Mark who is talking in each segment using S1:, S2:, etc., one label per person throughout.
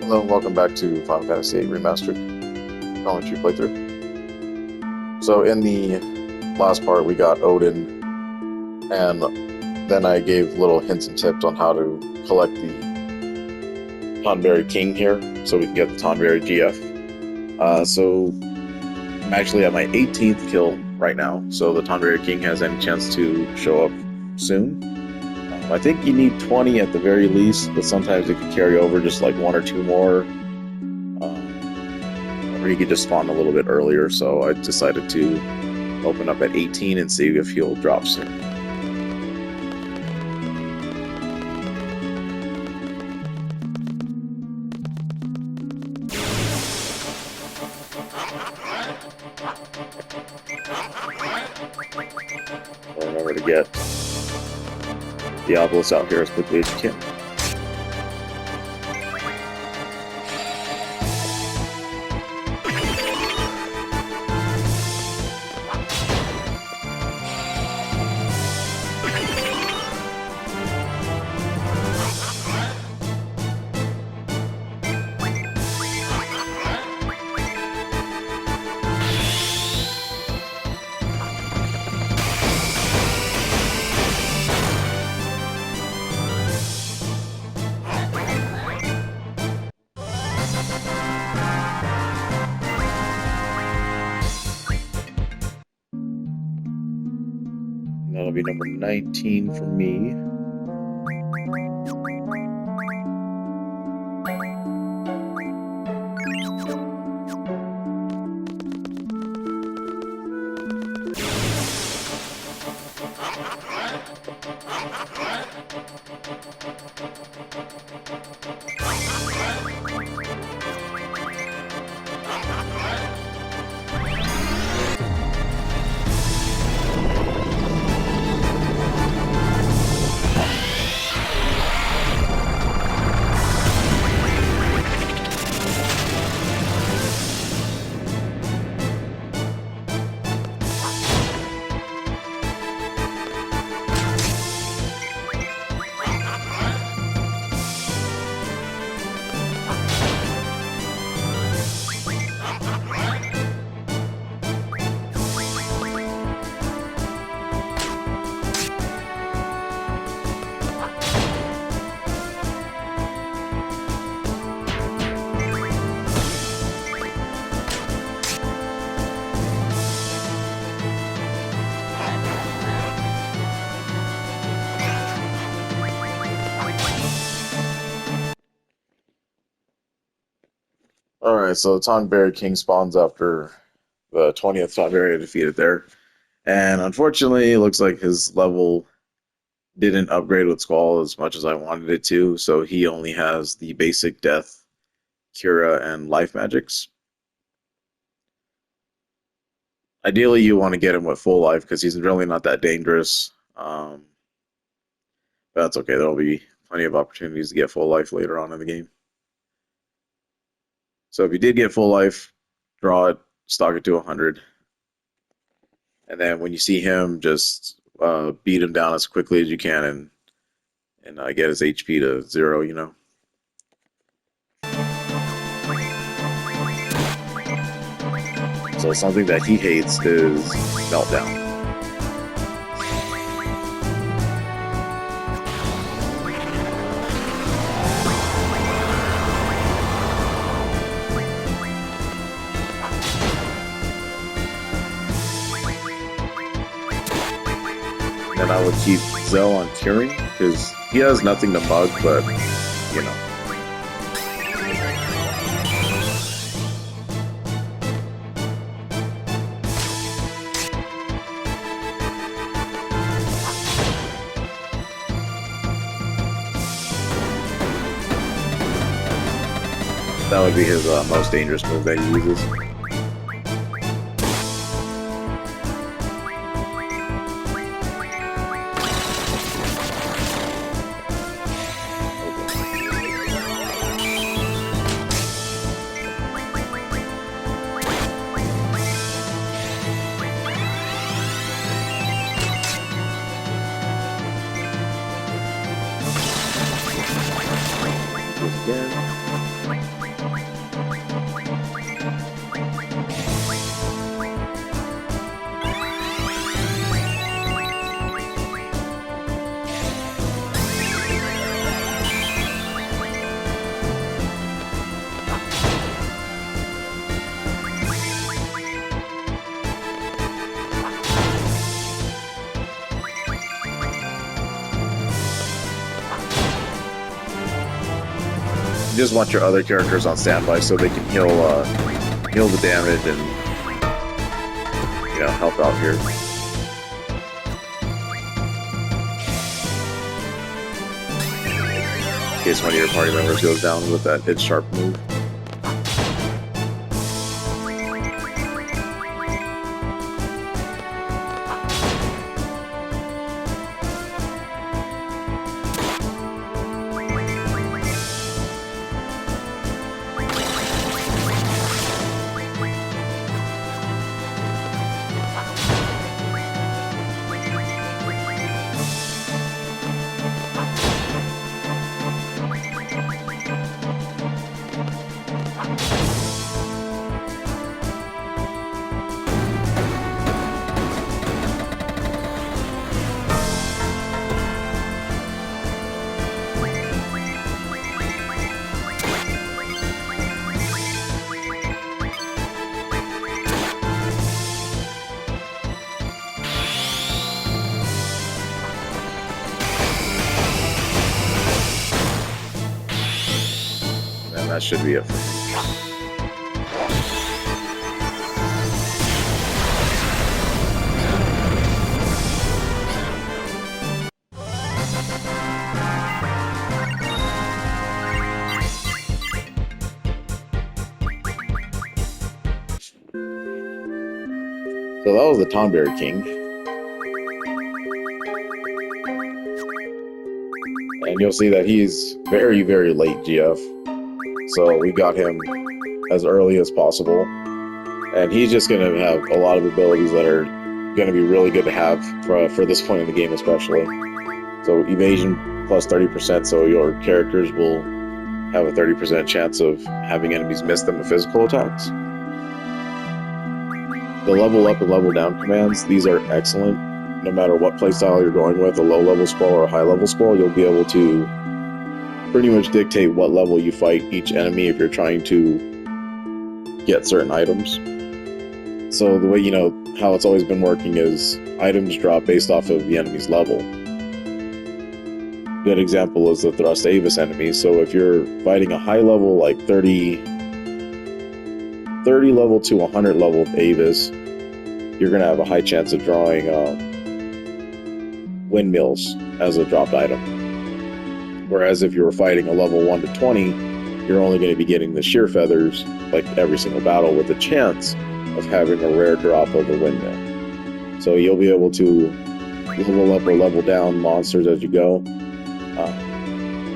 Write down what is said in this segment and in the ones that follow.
S1: Hello and welcome back to Final Fantasy VIII Remastered Tonberry playthrough. So in the last part we got Odin, and then I gave little hints and tips on how to collect the Tonberry King here, so we can get the Tonberry GF. So I'm actually at my 18th kill right now, so the Tonberry King has any chance to show up soon. I think you need 20 at the very least, but sometimes it can carry over just like one or two more. Or you could just spawn a little bit earlier, so I decided to open up at 18 and see if he'll drop soon. Remember to get Diablos out here as quickly as you can. That'll be number 19 for me. Alright, so the Tonberry King spawns after the 20th Tonberry I defeated there. And unfortunately, it looks like his level didn't upgrade with Squall as much as I wanted it to, so he only has the basic death, cura, and life magics. Ideally, you want to get him with full life because he's really not that dangerous. But that's okay, there'll be plenty of opportunities to get full life later on in the game. So if you did get full life, draw it, stock it to 100. And then when you see him, just beat him down as quickly as you can and get his HP to 0, you know. So something that he hates is Meltdown. And I would keep Zell on curing, because he has nothing to mug, but, you know. That would be his most dangerous move that he uses. again. just want your other characters on standby so they can heal the damage and, you know, help out here. In case one of your party members goes down with that hit sharp move. That should be it for me. So that was the Tonberry King. And you'll see that he's very, very late GF. So we got him as early as possible. And he's just going to have a lot of abilities that are going to be really good to have for this point in the game especially. So evasion plus 30%, so your characters will have a 30% chance of having enemies miss them with physical attacks. The level up and level down commands, these are excellent. No matter what playstyle you're going with, a low level scroll or a high level scroll, you'll be able to pretty much dictate what level you fight each enemy if you're trying to get certain items. So the way, you know, how it's always been working is items drop based off of the enemy's level. Good example is the Thrust Avis enemy. So if you're fighting a high level, like 30 level to 100 level Avis, you're going to have a high chance of drawing windmills as a dropped item. Whereas if you were fighting a level 1 to 20, you're only going to be getting the sheer feathers like every single battle with a chance of having a rare drop of a windmill. So you'll be able to level up or level down monsters as you go.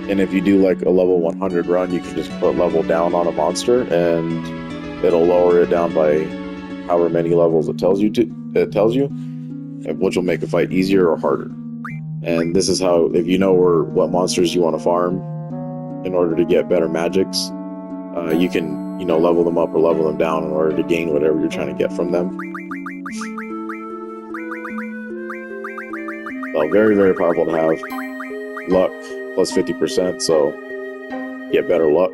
S1: And if you do like a level 100 run, you can just put level down on a monster and it'll lower it down by however many levels it tells you, which will make a fight easier or harder. And this is how, if you know what monsters you want to farm in order to get better magics, you can, you know, level them up or level them down in order to gain whatever you're trying to get from them. So very, very powerful to have. Luck plus 50%, so get better luck.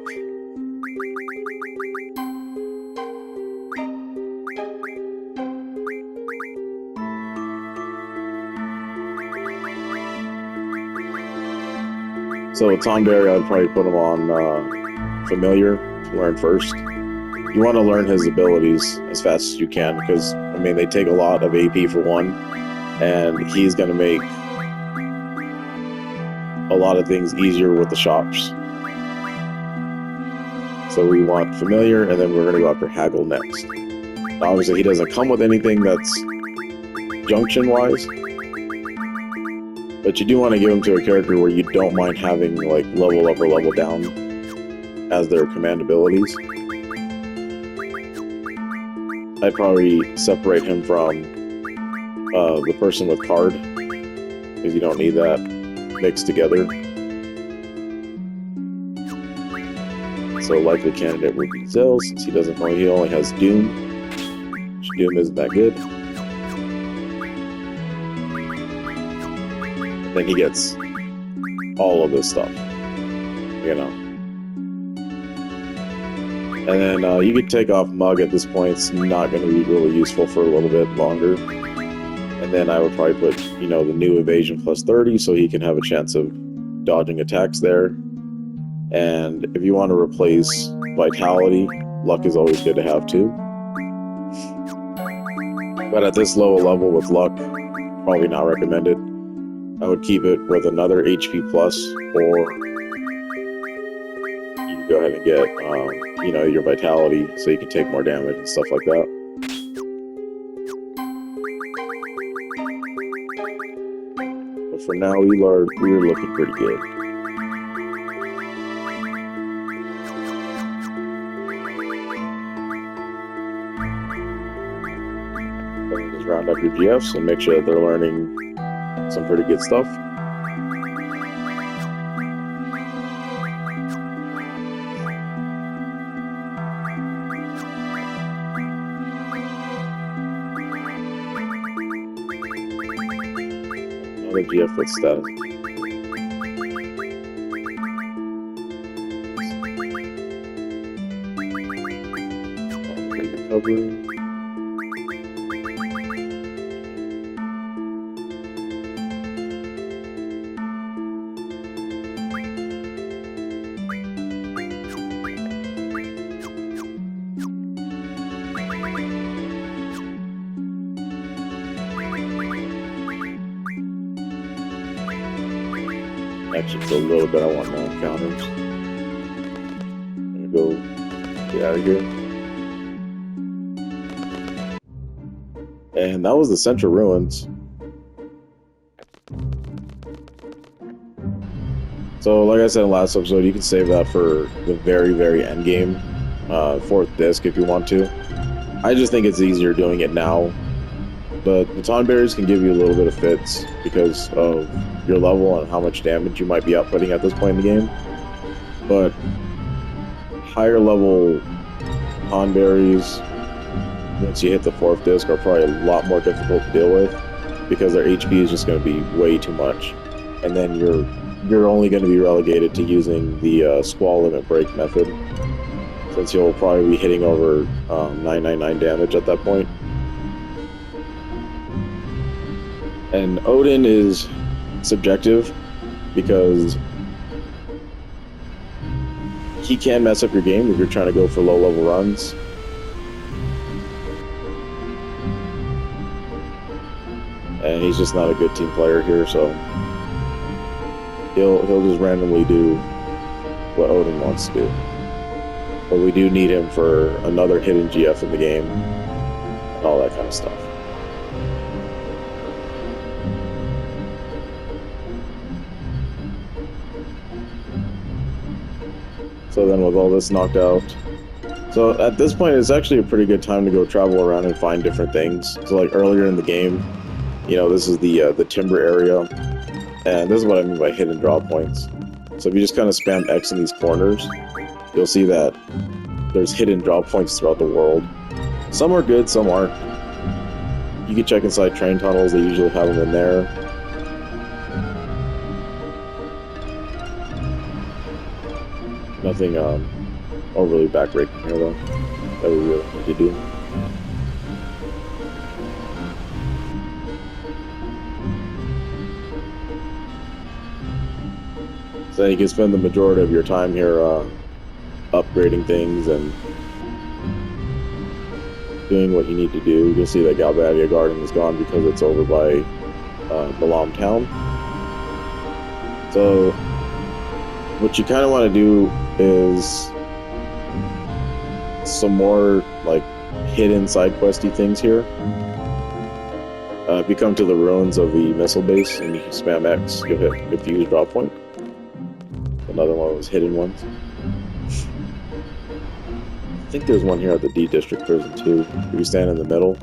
S1: So with Tonberry, I'd probably put him on Familiar to learn first. You want to learn his abilities as fast as you can because, I mean, they take a lot of AP for one, and he's going to make a lot of things easier with the shops. So we want Familiar, and then we're going to go after Haggle next. Now, obviously, he doesn't come with anything that's junction-wise, but you do want to give him to a character where you don't mind having like level up or level down as their command abilities. I'd probably separate him from the person with card, because you don't need that mixed together. So likely candidate would be Zell, since he only has Doom. Which Doom isn't that good. Then he gets all of this stuff, you know. And then you could take off Mug at this point. It's not going to be really useful for a little bit longer. And then I would probably put, you know, the new evasion plus 30, so he can have a chance of dodging attacks there. And if you want to replace vitality, luck is always good to have too. But at this lower level with luck, probably not recommended. I would keep it with another HP plus, or you can go ahead and get, you know, your vitality so you can take more damage and stuff like that. But for now, we're looking pretty good. Just round up your GFs and make sure that they're learning some pretty good stuff. Another GF with status. Recovery. Actually, for a little bit, I want more encounters. I'm gonna go get out of here. And that was the Central Ruins. So, like I said in the last episode, you can save that for the very, very end game, 4th disc if you want to. I just think it's easier doing it now. But the Tonberries can give you a little bit of fits because of your level and how much damage you might be outputting at this point in the game. But higher level Tonberries, once you hit the 4th disc, are probably a lot more difficult to deal with because their HP is just going to be way too much. And then you're only going to be relegated to using the Squall Limit Break method, since you'll probably be hitting over 999 damage at that point. And Odin is subjective because he can mess up your game if you're trying to go for low level runs. And he's just not a good team player here, so he'll just randomly do what Odin wants to do. But we do need him for another hidden GF in the game and all that kind of stuff. So then with all this knocked out, so at this point it's actually a pretty good time to go travel around and find different things. So like earlier in the game, you know, this is the timber area, and this is what I mean by hidden draw points. So if you just kind of spam X in these corners, you'll see that there's hidden draw points throughout the world. Some are good, some aren't. You can check inside train tunnels, they usually have them in there. Nothing overly backbreaking here though, that we really need to do. So you can spend the majority of your time here upgrading things and doing what you need to do. You'll see that Galbadia Garden is gone because it's over by Balamb town. So what you kind of want to do is some more like hidden side questy things here. If you come to the ruins of the missile base and you spam X, you'll hit Confused Draw Point. Another one of those hidden ones. I think there's one here at the D District Prison too. If you stand in the middle.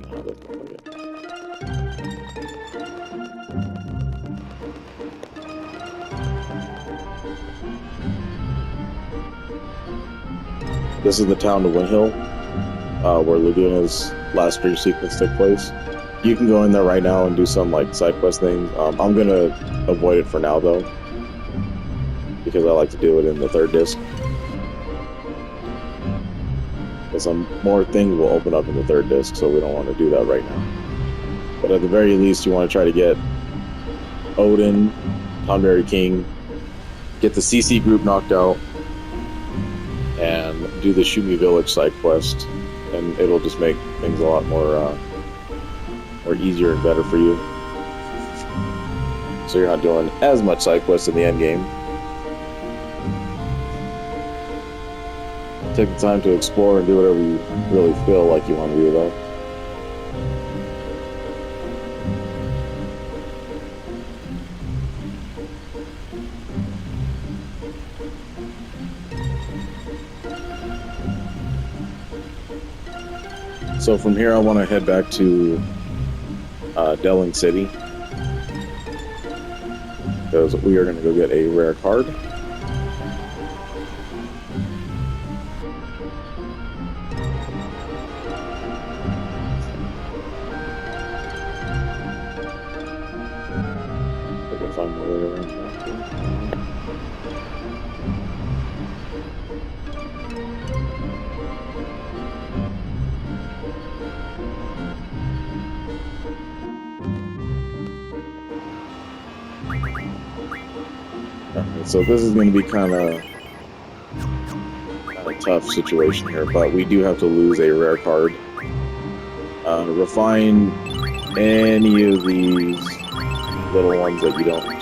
S1: No, that's not like it. This is the town of Windhill, where Laguna's last dream sequence took place. You can go in there right now and do some like side quest things. I'm gonna avoid it for now though, because I like to do it in the 3rd disc. But some more things will open up in the 3rd disc, so we don't want to do that right now. But at the very least, you want to try to get Odin, Tonberry King, get the CC group knocked out, and do the Shoot Me Village side quest, and it'll just make things a lot more easier and better for you. So you're not doing as much side quests in the end game. Take the time to explore and do whatever you really feel like you want to do, though. So from here, I want to head back to Delling City, because we are going to go get a rare card. I can find my way around here. So this is going to be kind of a tough situation here, but we do have to lose a rare card. Refine any of these little ones that you don't keep.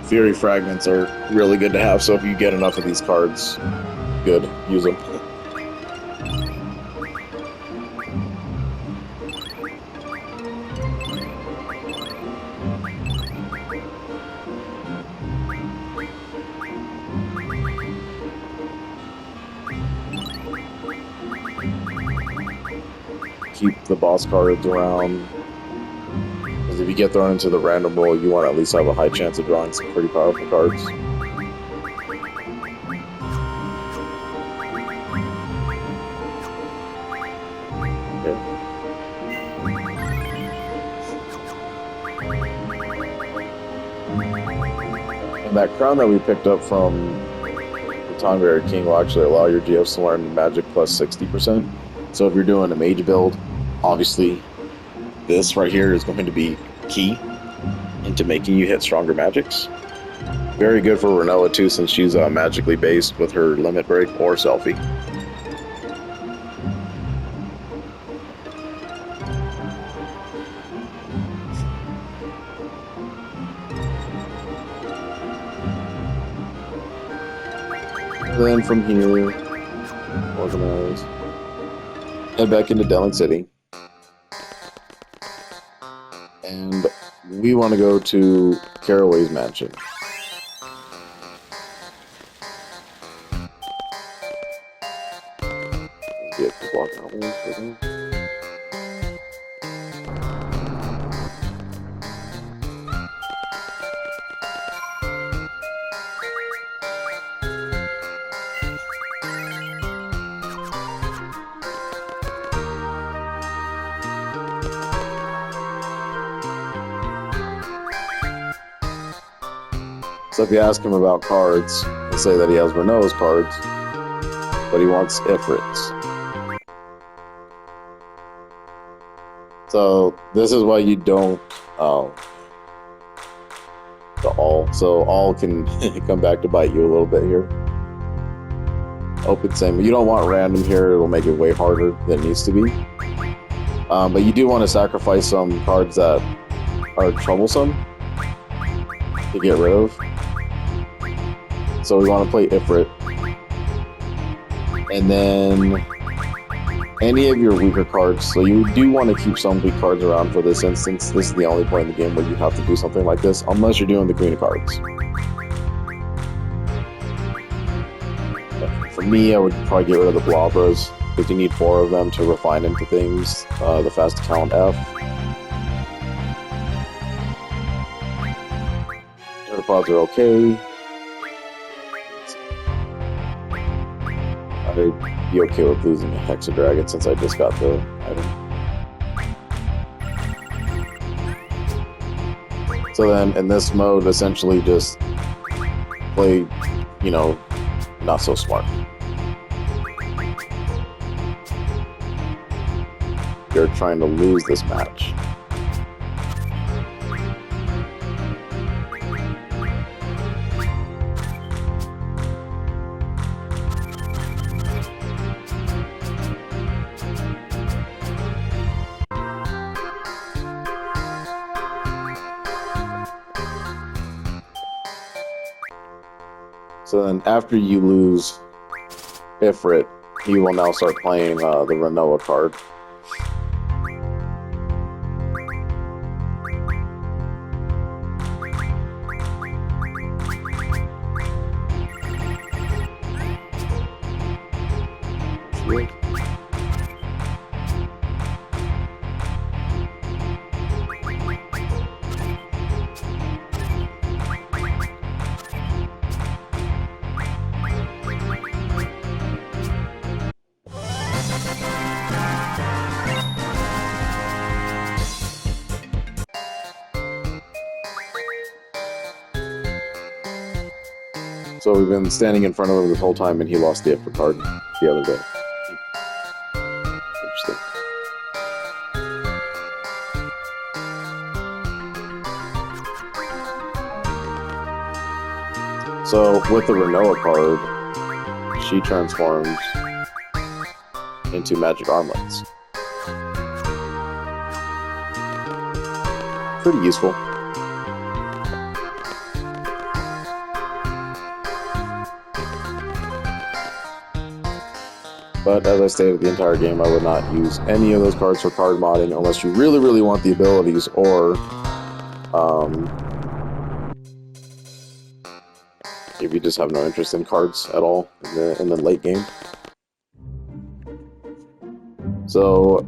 S1: Fury fragments are really good to have, so if you get enough of these cards, good, use them. Keep the boss cards around. If you get thrown into the random roll, you want to at least have a high chance of drawing some pretty powerful cards. Okay. And that crown that we picked up from the Tonberry King will actually allow your GFs to learn magic plus 60%. So if you're doing a mage build, obviously this right here is going to be key into making you hit stronger magics. Very good for Rinoa too, since she's magically based with her limit break or selfie. And then from here, organize, head back into Delling City. And we want to go to Caraway's mansion. Get the block out one for them. So if you ask him about cards, he'll say that he has Rinoa's cards, but he wants Ifrits. So this is why you don't the all. So all can come back to bite you a little bit here. Open same. You don't want random here. It'll make it way harder than it needs to be. But you do want to sacrifice some cards that are troublesome to get rid of. So we want to play Ifrit. And then any of your weaker cards. So you do want to keep some weak cards around for this instance. This is the only point in the game where you have to do something like this, unless you're doing the Queen of Cards. For me, I would probably get rid of the Blobras, because you need 4 of them to refine into things. The fast talent F. Pteropods are okay. I'd be okay with losing a Hexadragon since I just got the item. So then, in this mode, essentially just play, you know, not so smart. You're trying to lose this match. So then, after you lose Ifrit, you will now start playing the Rinoa card. So we've been standing in front of him this whole time, and he lost the Ifrit card the other day. Interesting. So with the Rinoa card, she transforms into magic armlets. Pretty useful. But as I stated the entire game, I would not use any of those cards for card modding unless you really, really want the abilities, or if you just have no interest in cards at all in the late game. So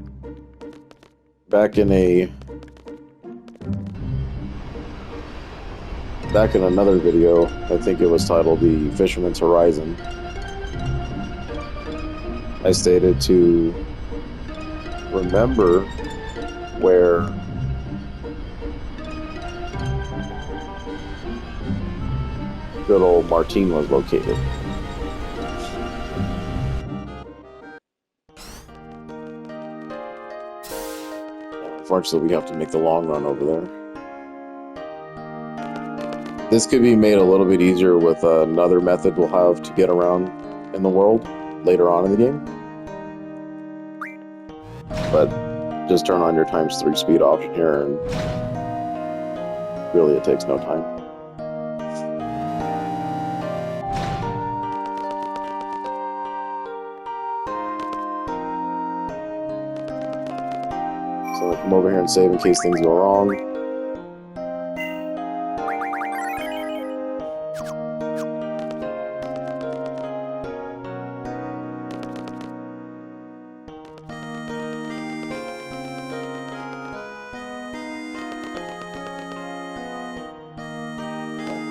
S1: back in another video, I think it was titled The Fisherman's Horizon, I stated to remember where good old Martine was located. Unfortunately, we have to make the long run over there. This could be made a little bit easier with another method we'll have to get around in the world later on in the game. But just turn on your ×3 speed option here, and really it takes no time. So I come over here and save in case things go wrong.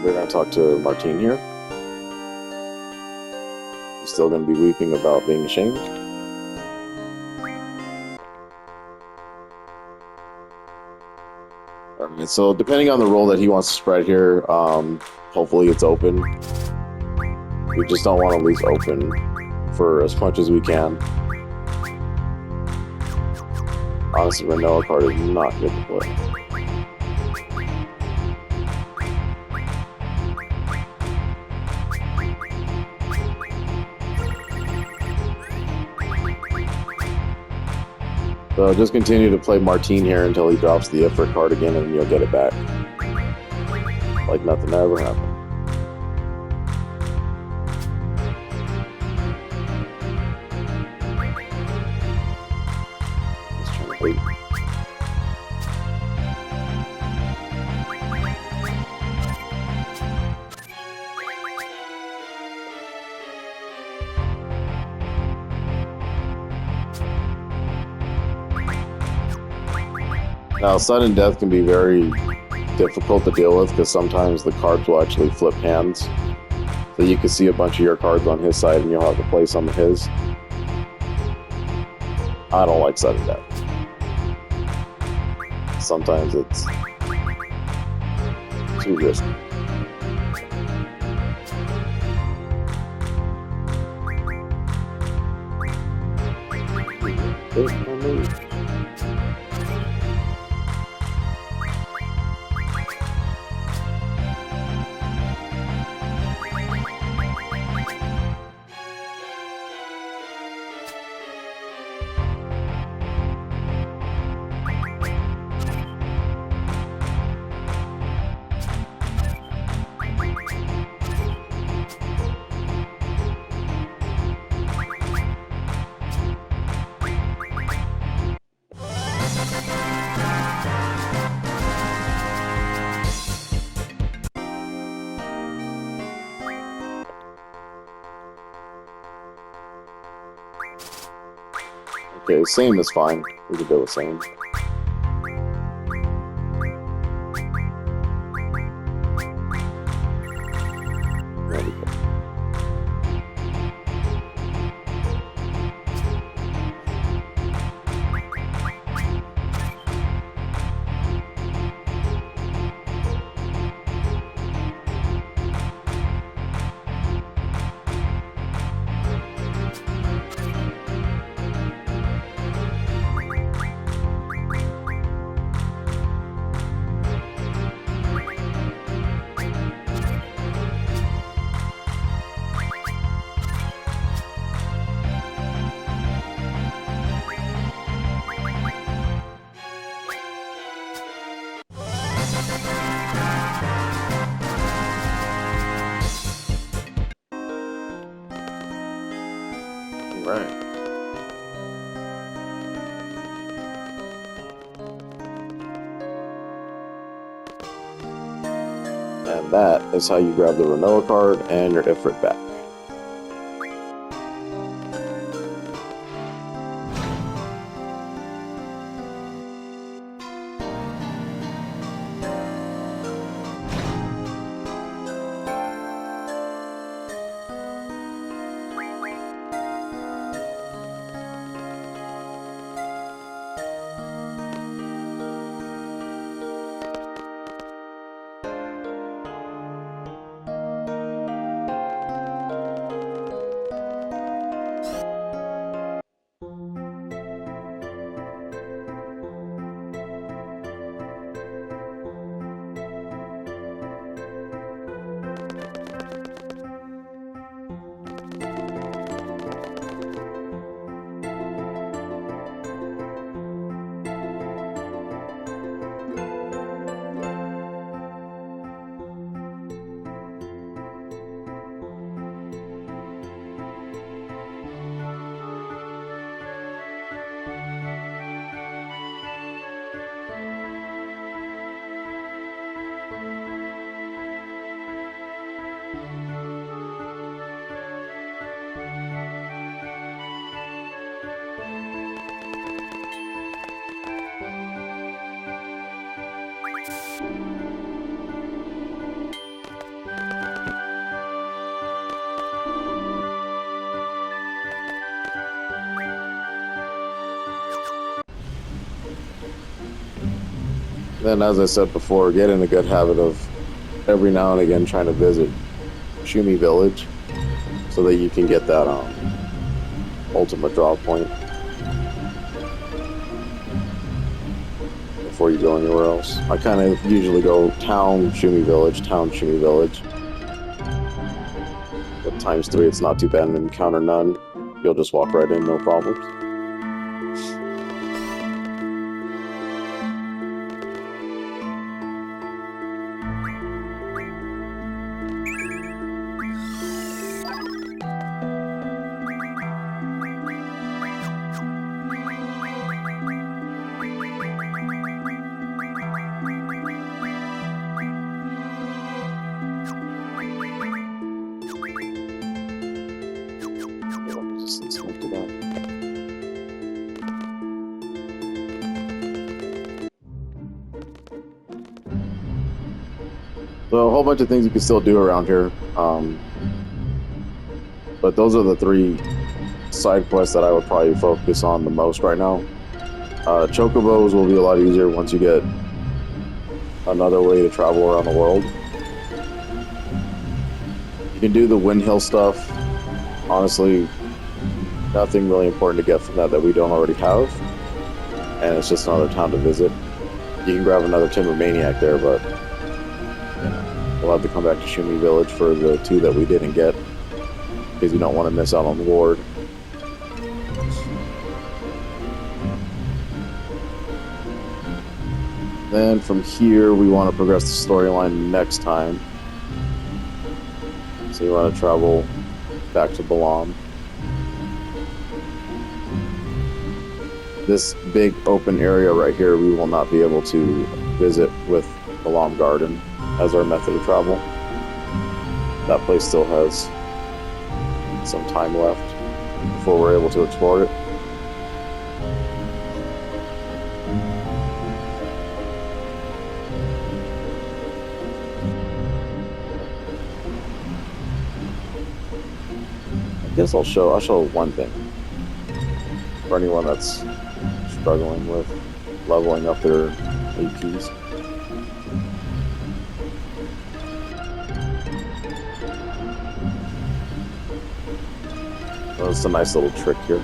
S1: We're going to talk to Martine here. He's still going to be weeping about being ashamed. Alright, so depending on the role that he wants to spread here, hopefully it's open. We just don't want to lose open for as much as we can. Honestly, Rinoa card is not good to play. So just continue to play Martine here until he drops the Ifrit card again, and you'll get it back. Like nothing ever happened. Just trying to wait. Now, sudden death can be very difficult to deal with because sometimes the cards will actually flip hands. So you can see a bunch of your cards on his side and you'll have to play some of his. I don't like sudden death. Sometimes it's too risky. Okay, same is fine. We can go with same. There we go. Right. And that is how you grab the Rinoa card and your Ifrit back. Then, as I said before, get in a good habit of every now and again trying to visit Shumi Village so that you can get that ultimate draw point before you go anywhere else. I kind of usually go town, Shumi Village, town, Shumi Village. But ×3, it's not too bad, and encounter none. You'll just walk right in, no problems. So a whole bunch of things you can still do around here. But those are the 3 side quests that I would probably focus on the most right now. Chocobos will be a lot easier once you get another way to travel around the world. You can do the Windhill stuff. Honestly, nothing really important to get from that we don't already have. And it's just another town to visit. You can grab another Timber Maniac there, but we'll have to come back to Shumi Village for the 2 that we didn't get, because you don't want to miss out on the ward. Then from here, we want to progress the storyline next time. So you want to travel back to Balamb. This big open area right here, we will not be able to visit with Balamb Garden as our method of travel. That place still has some time left before we're able to explore it. I guess I'll show one thing for anyone that's struggling with leveling up their APs. Oh, it's a nice little trick here.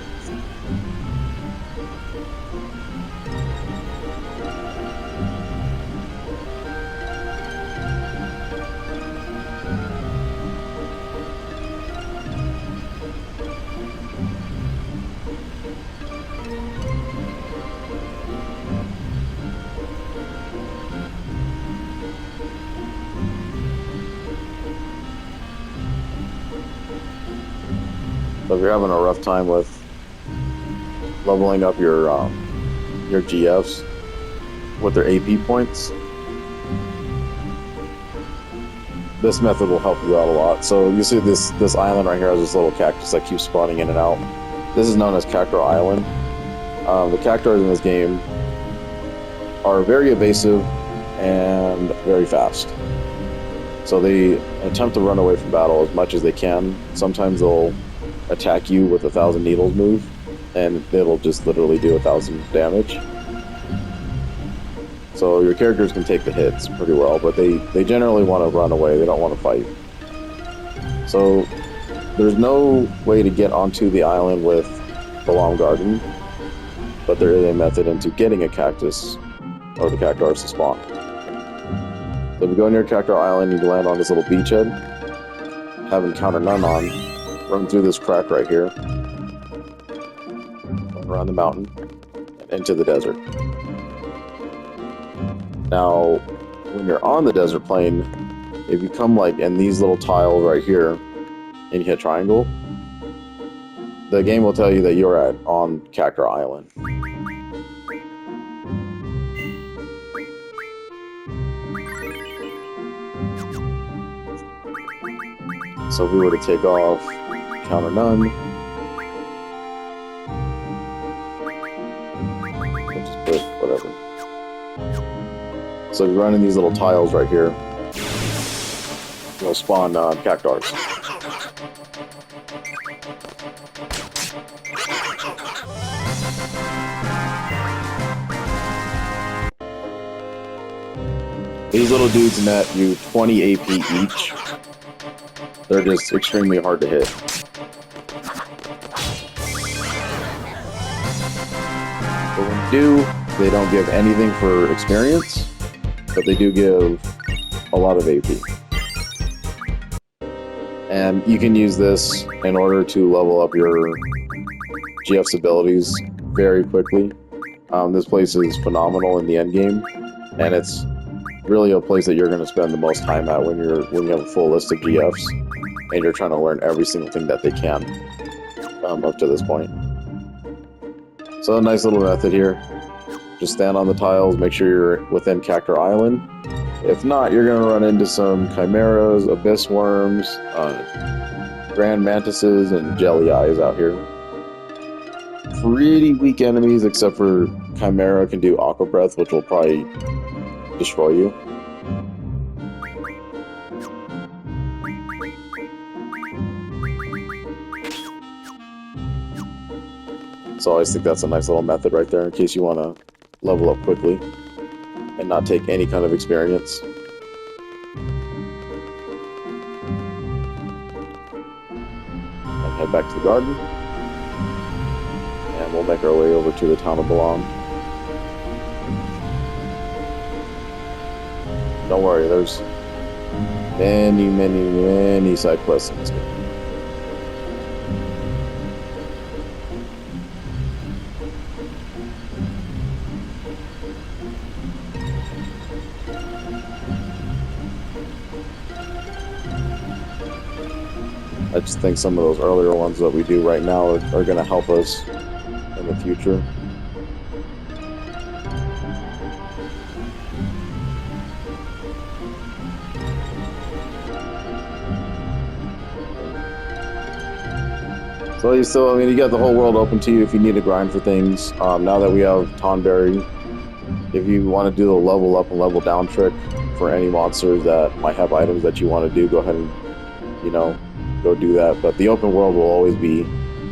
S1: So if you're having a rough time with leveling up your GFs with their AP points, this method will help you out a lot. So you see this island right here has this little cactus that keeps spawning in and out. This is known as Cactuar Island. The cactuars in this game are very evasive and very fast. So they attempt to run away from battle as much as they can. Sometimes they'll attack you with a 1,000 Needles move, and it'll just literally do 1,000 damage. So your characters can take the hits pretty well, but they generally want to run away. They don't want to fight. So there's no way to get onto the island with Balamb Garden, but there is a method into getting a cactus or the cactuars to spawn. So if you go near Cactuar Island, you can land on this little beachhead, have Encounter None on, run through this crack right here, run around the mountain, and into the desert. Now, when you're on the desert plane, if you come like in these little tiles right here, and you hit triangle, the game will tell you that you're on Cactuar Island. So if we were to take off Counter None, we'll just put whatever. So you run in these little tiles right here, you'll spawn cactuars. These little dudes net you 20 AP each. They're just extremely hard to hit. But when you do, they don't give anything for experience, but they do give a lot of AP. And you can use this in order to level up your GF's abilities very quickly. This place is phenomenal in the end game, and it's really a place that you're going to spend the most time at when you have a full list of GFs and you're trying to learn every single thing that they can up to this point. So a nice little method here. Just stand on the tiles, make sure you're within Cactuar Island. If not, you're going to run into some chimeras, abyss worms, grand mantises, and jelly eyes out here. Pretty weak enemies, except for Chimera can do Aqua Breath, which will probably destroy you. So I always think that's a nice little method right there in case you want to level up quickly and not take any kind of experience. And head back to the garden. And we'll make our way over to the town of Balamb. Don't worry, there's many side quests in this game. I just think some of those earlier ones that we do right now are going to help us in the future. So you still, I mean, you got the whole world open to you if you need to grind for things. Now that we have Tonberry, if you want to do the level up and level down trick for any monsters that might have items that you want to do, go ahead and, you know, go do that. But the open world will always be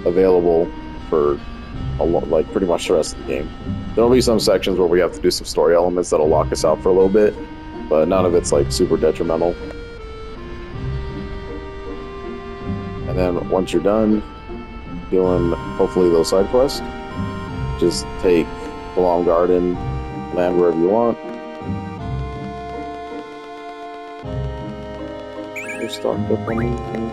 S1: available for like pretty much the rest of the game. There will be some sections where we have to do some story elements that'll lock us out for a little bit, but none of it's like super detrimental. And then once you're done doing hopefully those side quests, just take Balamb Garden, land wherever you want. You're stocked up on anything.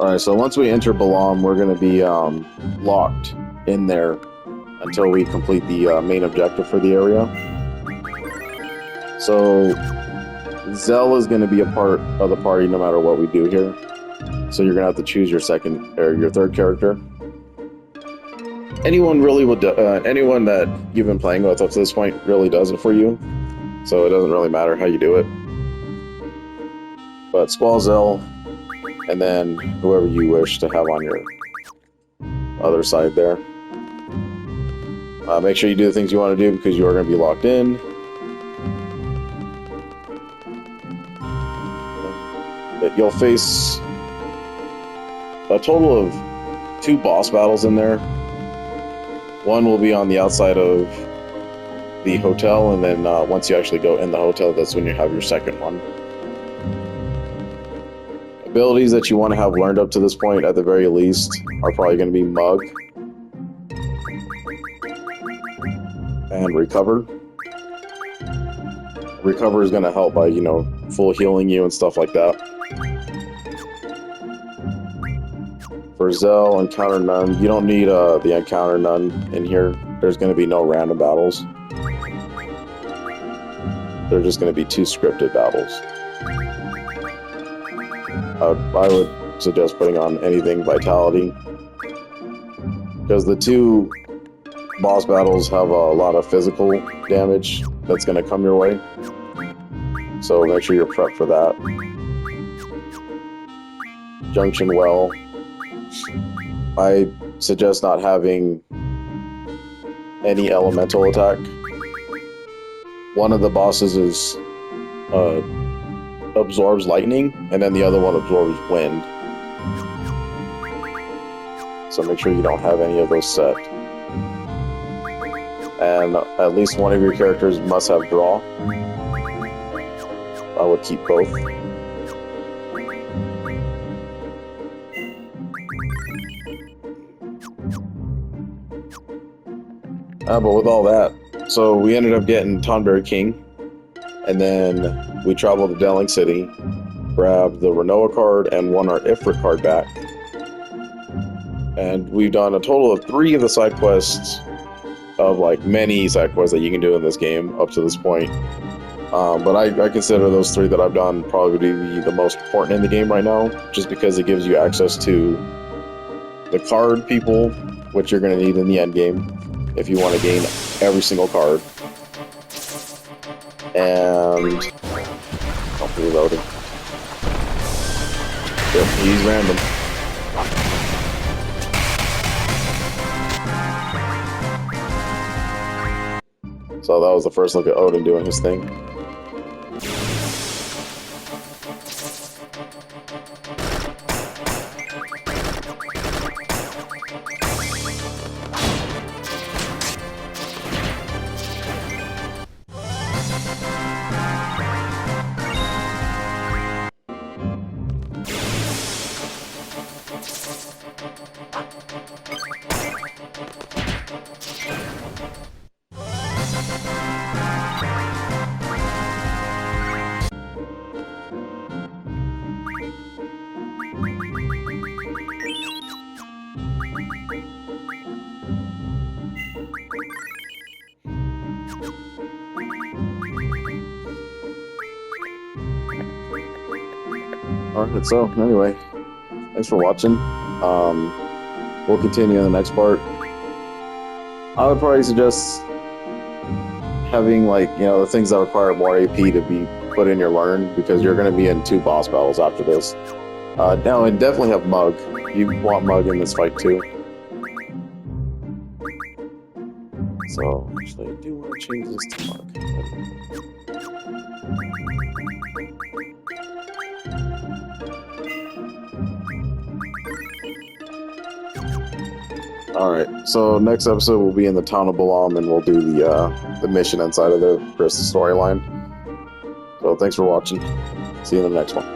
S1: Alright, so once we enter Balamb, we're going to be locked in there until we complete the main objective for the area. So, Zell is going to be a part of the party no matter what we do here. So you're going to have to choose your second or your third character. Anyone really would, anyone that you've been playing with up to this point really does it for you. So it doesn't really matter how you do it. But Squall Zell, and then whoever you wish to have on your other side there. Make sure you do the things you want to do because you are going to be locked in. You'll face a total of 2 boss battles in there. One will be on the outside of the hotel, and then once you actually go in the hotel, that's when you have your second one. Abilities that you want to have learned up to this point, at the very least, are probably going to be Mug and Recover. Recover is going to help by, you know, full healing you and stuff like that. For Zell, Encounter None. You don't need the Encounter None in here. There's going to be no random battles. They're just going to be 2 scripted battles. I would suggest putting on anything Vitality, because the 2 boss battles have a lot of physical damage that's going to come your way, so make sure you're prepped for that. Junction Well, I suggest not having any elemental attack. One of the bosses is absorbs lightning, and then the other one absorbs wind. So make sure you don't have any of those set. And at least one of your characters must have draw. I would keep both. But with all that, so we ended up getting Tonberry King, and then we traveled to Delling City, grabbed the Rinoa card, and won our Ifrit card back. And we've done a total of 3 of the side quests, of like many side quests that you can do in this game up to this point. But I consider those 3 that I've done probably to be the most important in the game right now, just because it gives you access to the card people, which you're going to need in the end game if you want to gain every single card. And don't Reloading. Yep, he's random. So that was the first look at Odin doing his thing. Alright, so anyway, thanks for watching. We'll continue in the next part. I would probably suggest having, like, you know, the things that require more AP to be put in your learn, because you're going to be in 2 boss battles after this. Now, and definitely have Mug. You want Mug in this fight too. So, actually, I do want to change this to Mug. Alright, so next episode we'll be in the town of Balamb, and we'll do the mission inside of there, Chris' storyline. So thanks for watching. See you in the next one.